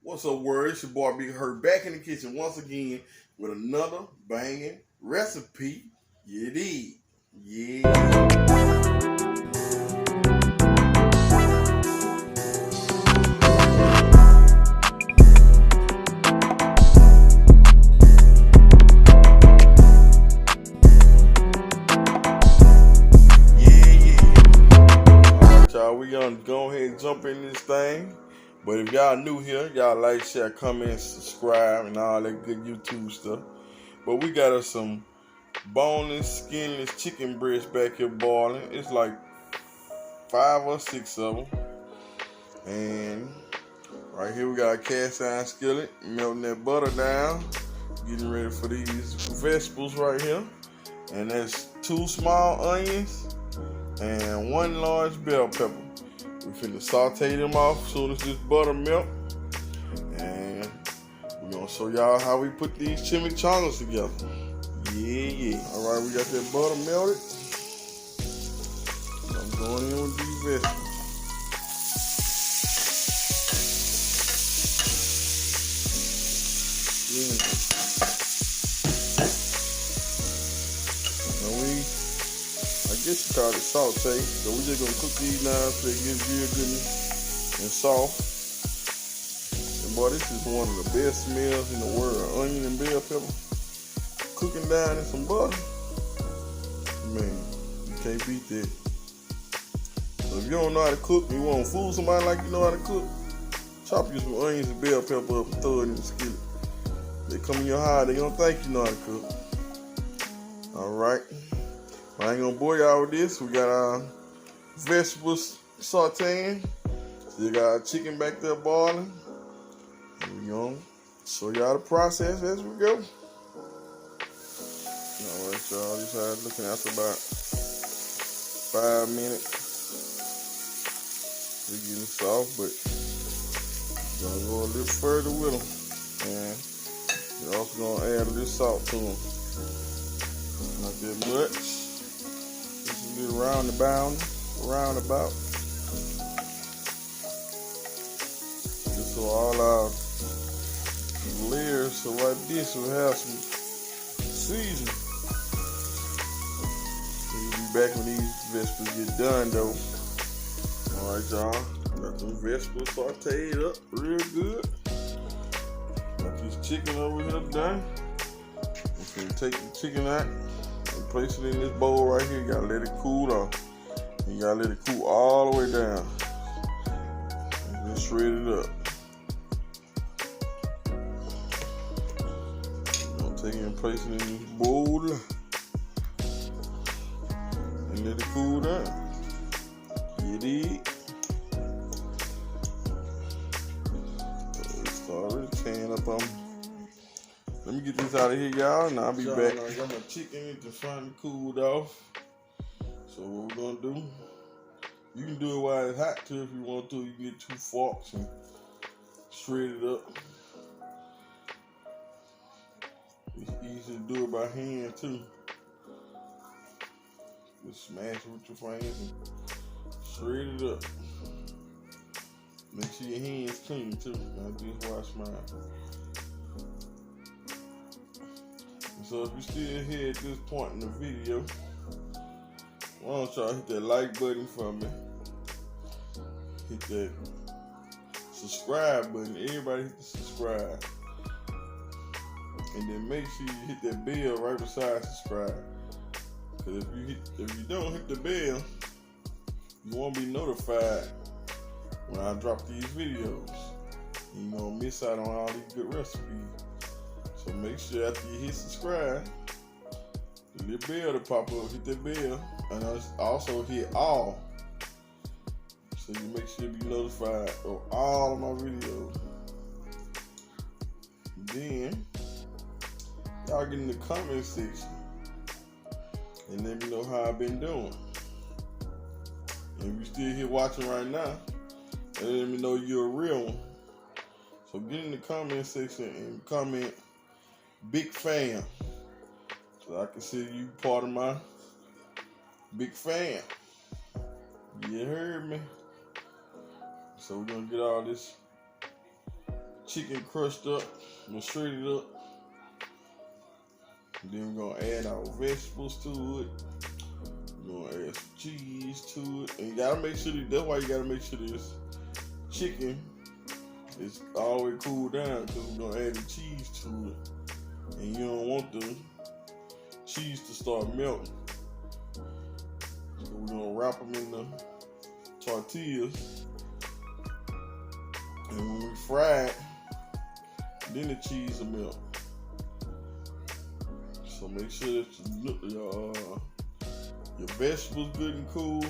What's up, world? It's your boy Big Hurt back in the kitchen once again with another banging recipe. You dig? Yeah. Alright, y'all, we gonna go ahead and jump in this thing. But if y'all new here, y'all like, share, comment, subscribe, and all that good YouTube stuff. But we got us some boneless, skinless chicken breasts back here boiling. It's like 5 or 6 of them. And right here we got a cast iron skillet, melting that butter down, getting ready for these vegetables right here. And that's 2 small onions and 1 large bell pepper. We finna saute them off as soon as this butter melt. And we're gonna show y'all how we put these chimichangas together. Yeah. Alright, we got that butter melted. I'm going in with these vegetables. I guess you call it saute. So we just gonna cook these now so they get real good and soft. And boy, this is one of the best smells in the world. Onion and bell pepper cooking down in some butter. Man, you can't beat that. So if you don't know how to cook and you want to fool somebody like you know how to cook, chop you some onions and bell pepper up and throw it in the skillet. They come in your house, they gonna think you know how to cook. Alright. I ain't gonna bore y'all with this. We got our vegetables sauteing. Still got our chicken back there boiling. And we gonna show y'all the process as we go. Alright, y'all. This how it's looking after about 5 minutes. They're getting soft, but we're gonna go a little further with them. And we're also gonna add a little salt to them. Not that much. Just a little roundabout. Just so all our layers of our dish will have some seasoning. We'll be back when these vegetables get done though. Alright, y'all. Got some vegetables sauteed up real good. Got this chicken over here done. I'm gonna take the chicken out and place it in this bowl right here. You gotta let it cool off. You gotta let it cool all the way down. And then shred it up. I'm gonna take it and place it in this bowl and let it cool down. You dig? It's already tearing up on me. Let me get this out of here, y'all, and I'll be back. I got my chicken just finally cooled off. So what we're gonna do, you can do it while it's hot too if you want to. You can get 2 forks and shred it up. It's easy to do it by hand too. Just smash it with your hands and shred it up. Make sure your hands clean too. I just wash mine. So if you're still here at this point in the video, why don't y'all hit that like button for me? Hit that subscribe button. Everybody hit the subscribe. And then make sure you hit that bell right beside subscribe. Because if you don't hit the bell, you won't be notified when I drop these videos. You're gonna miss out on all these good recipes. So make sure after you hit subscribe, the little bell to pop up, hit that bell, and also hit all. So you make sure you be notified of all of my videos. Then, y'all get in the comment section and let me know how I've been doing. And if you're still here watching right now, let me know you're a real one. So get in the comment section and comment big fan, so I consider you part of my big fan. You heard me? So we're gonna get all this chicken crushed up, shredded up. Then we're gonna add our vegetables to it. We're gonna add some cheese to it. And you gotta make sure that's why you gotta make sure this chicken is always cooled down, because we're gonna add the cheese to it. And you don't want the cheese to start melting. So we're gonna wrap them in the tortillas. And when we fry it, then the cheese will melt. So make sure that your vegetables good and cool.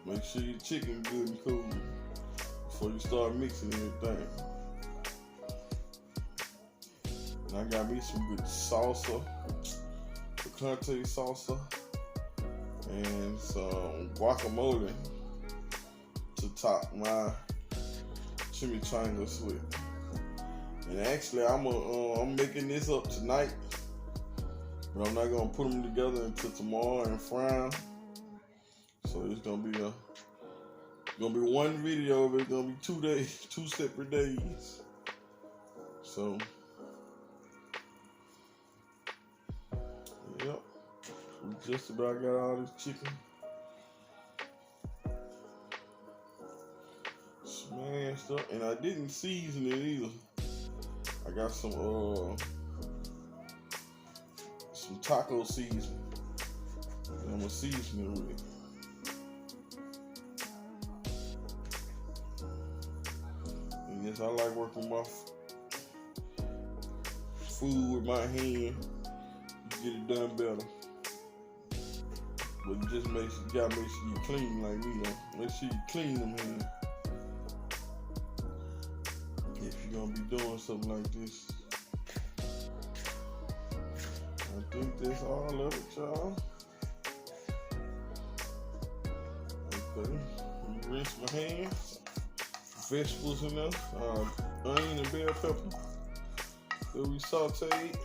Make sure your chicken good and cool before you start mixing everything. And I got me some good salsa, picante salsa, and some guacamole to top my chimichangas with. And actually, I'm making this up tonight, but I'm not gonna put them together until tomorrow and fry them. So it's gonna be one video, but it's gonna be 2 days, 2 separate days. So, yep, we just about got all this chicken smashed up, and I didn't season it either. I got some taco seasoning that I'm gonna season it with. And yes, I like working my food with my hand to get it done better. But it just you gotta make sure you clean like me, though. Make sure you clean them hands if you're gonna be doing something like this. I think that's all of it, y'all. Okay, rinse my hands. Vegetables in there, onion and bell pepper that we sauteed.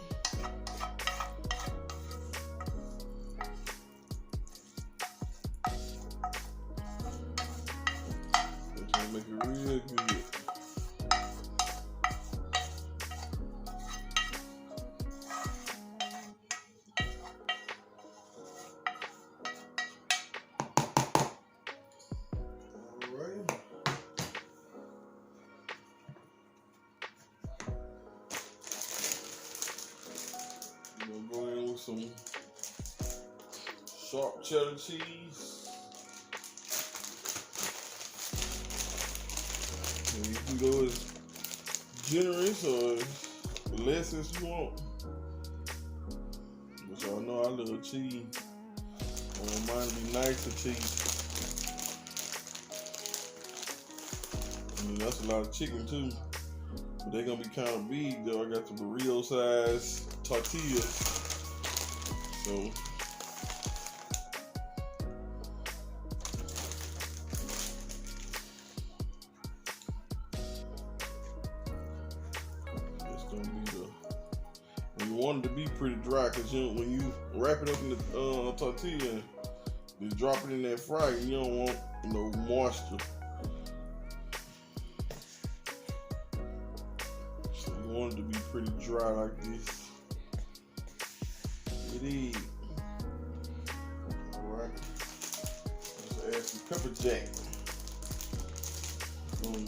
It's gonna make it real good. We'll go in with some sharp cheddar cheese. And you can go as generous or as less as you want. But y'all know I love cheese. I want mine to be nice and cheese. I mean, that's a lot of chicken too. But they're gonna be kind of big though. I got the burrito size tortillas. So it's gonna be and you want it to be pretty dry, because when you wrap it up in the tortilla and you drop it in that fry, you don't want no moisture. You want it to be pretty dry like this. It is. Alright. Let's add some pepper jack. Some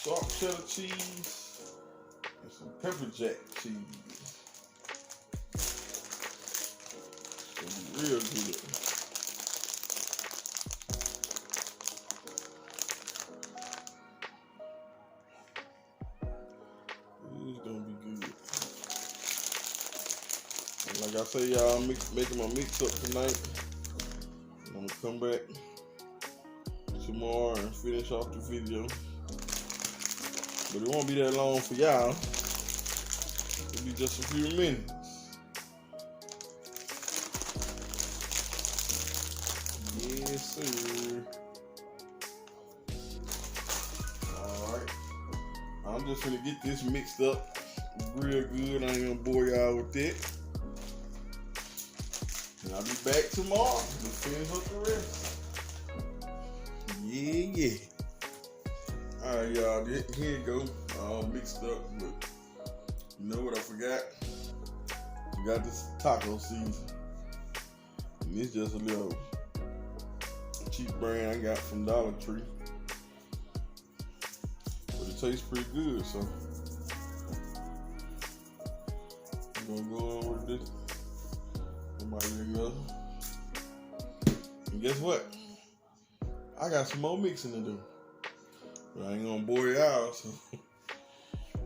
sharp cheddar cheese and some pepper jack cheese. It's gonna be real good. It's gonna be good. And like I say, y'all, I'm making my mix up tonight. And I'm gonna come back tomorrow and finish off the video. But it won't be that long for y'all. It'll be just a few minutes. Yes, sir. Alright. I'm just gonna get this mixed up real good. I ain't gonna bore y'all with it. And I'll be back tomorrow to finish up the rest. Yeah. Alright, y'all, here you go. All mixed up, but you know what I forgot? We got this taco season. And it's just a little cheap brand I got from Dollar Tree. But it tastes pretty good, so I'm gonna go on with this. And guess what? I got some more mixing to do. But I ain't gonna bore you out. So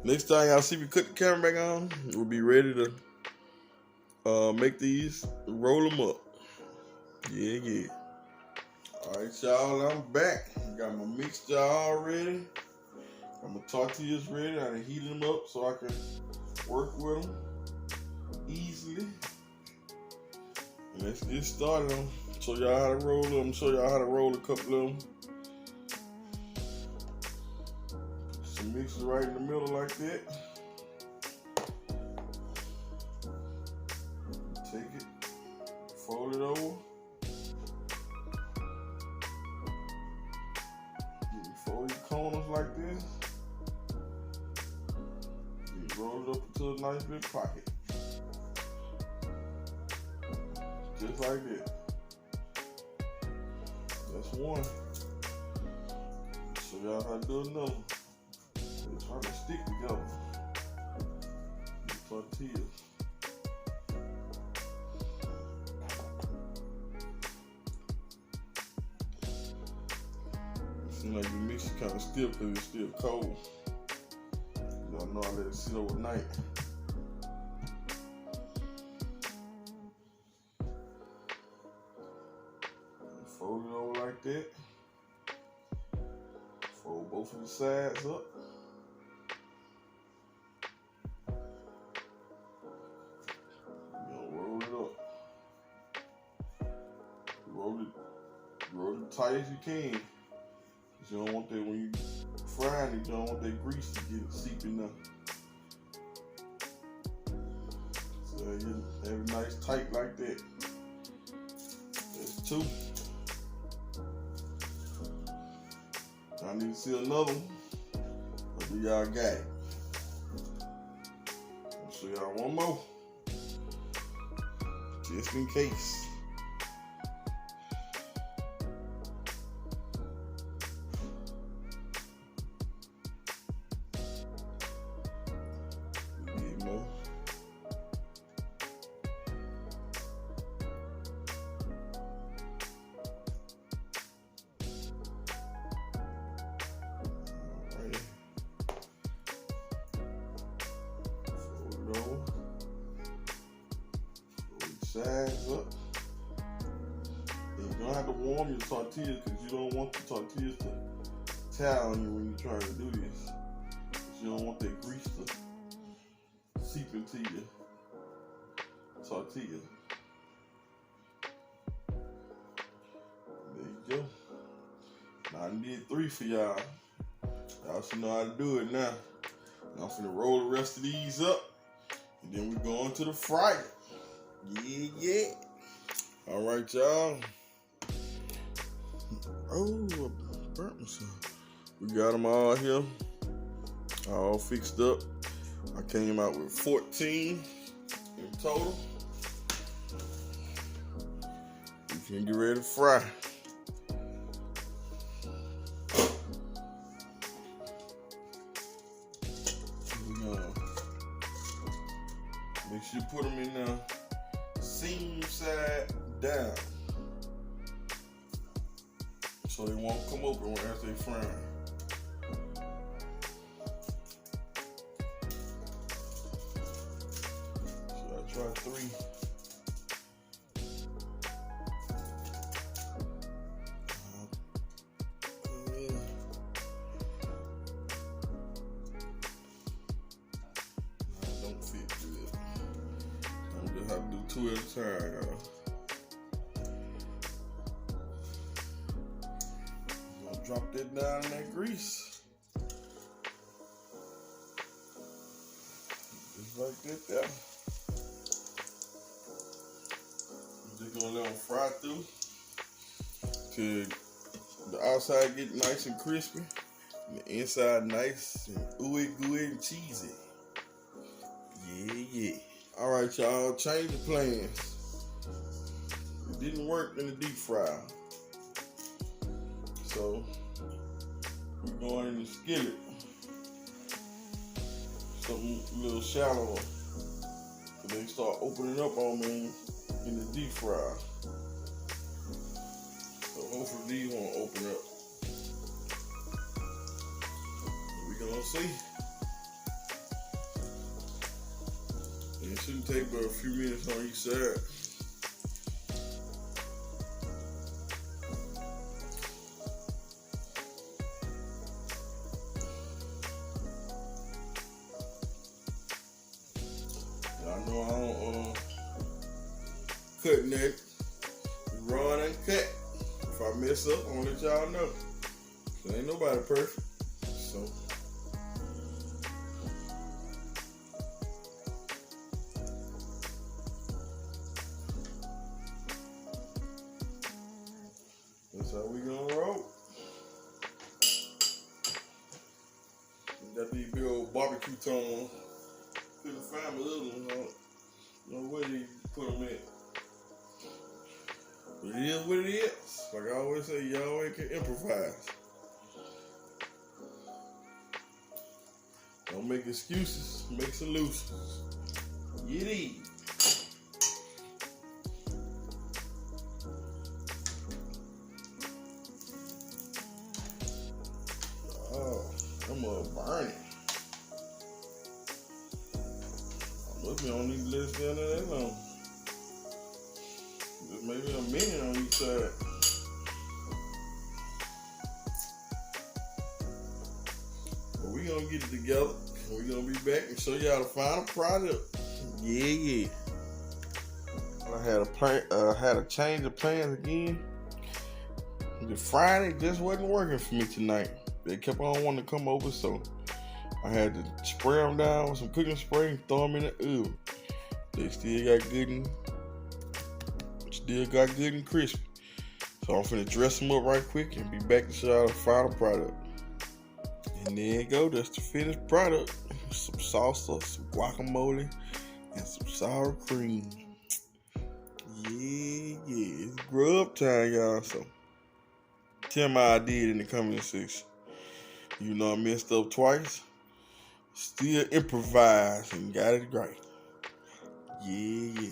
next time y'all see me cut the camera back on, we'll be ready to make these, roll them up. Yeah. Alright, y'all, I'm back. Got my mixture all ready. Got my tortillas ready. I done heated them up so I can work with them easily. And let's get started. Show y'all how to roll them. Show y'all how to roll a couple of them. Some mixes right in the middle like that. Take it, fold it over. Fold your corners like this. You roll it up into a nice big pocket. Just like that. That's one. Show y'all how to do another. They're trying to stick together. The tortillas. It seems like the mix is kind of stiff because it's still cold. Y'all know I let it sit overnight. Fold it over like that. Fold both of the sides up. You're gonna roll it up. Roll it tight as you can. Cause you don't want that when you frying it, you don't want that grease to get seeping up. So you have it nice tight like that. That's two. I need to see another one. But y'all got it. I'll show y'all one more. Just in case. Fold sides up. And you don't have to warm your tortillas because you don't want the tortillas to tear on you when you're trying to do this. You don't want that grease to seep into your tortilla. There you go. Now I need 3 for y'all. Y'all should know how to do it now. Now I'm finna roll the rest of these up. And then we're going to the fryer. Yeah. All right, y'all. Oh, I burnt myself. We got them all here. All fixed up. I came out with 14 in total. We can get ready to fry. Make sure you put them in the seam side down so they won't come open as they fry. So I try 3. I have to do 2 at a time, y'all. Gonna drop that down in that grease. Just like that there. I'm just gonna let them fry through till the outside get nice and crispy. And the inside nice and ooey gooey and cheesy. Yeah. Alright, y'all, change the plans. It didn't work in the deep fry. So we're going in the skillet. Something a little shallower. So they start opening up on me in the deep fry. So hopefully these won't open up. We're gonna see. And it shouldn't take but a few minutes on each side. I know I don't cut neck, run and cut. If I mess up, I'm gonna let y'all know. So ain't nobody perfect. So that's how we gonna roll. We got these big old barbecue tongs. Couldn't find my other one. I don't know where they put them at. But it is what it is. Like I always say, you always can improvise. Don't make excuses, make solutions. Get in. Oh, I'm gonna burn it. Look, we don't need to let it stand there that long. Just maybe a minute on each side. But we gonna get it together. We gonna be back and show y'all the final product. Yeah. I had to change the plans again. The Friday just wasn't working for me tonight. They kept on wanting to come over, so I had to spray them down with some cooking spray and throw them in the oven. They still got good and crispy. So I'm finna dress them up right quick and be back to show y'all the final product. And there you go, that's the finished product. Some salsa, some guacamole, and some sour cream. Yeah, it's grub time, y'all. So tell me how I did in the comment section. You know I messed up twice. Still improvised and got it right. Yeah.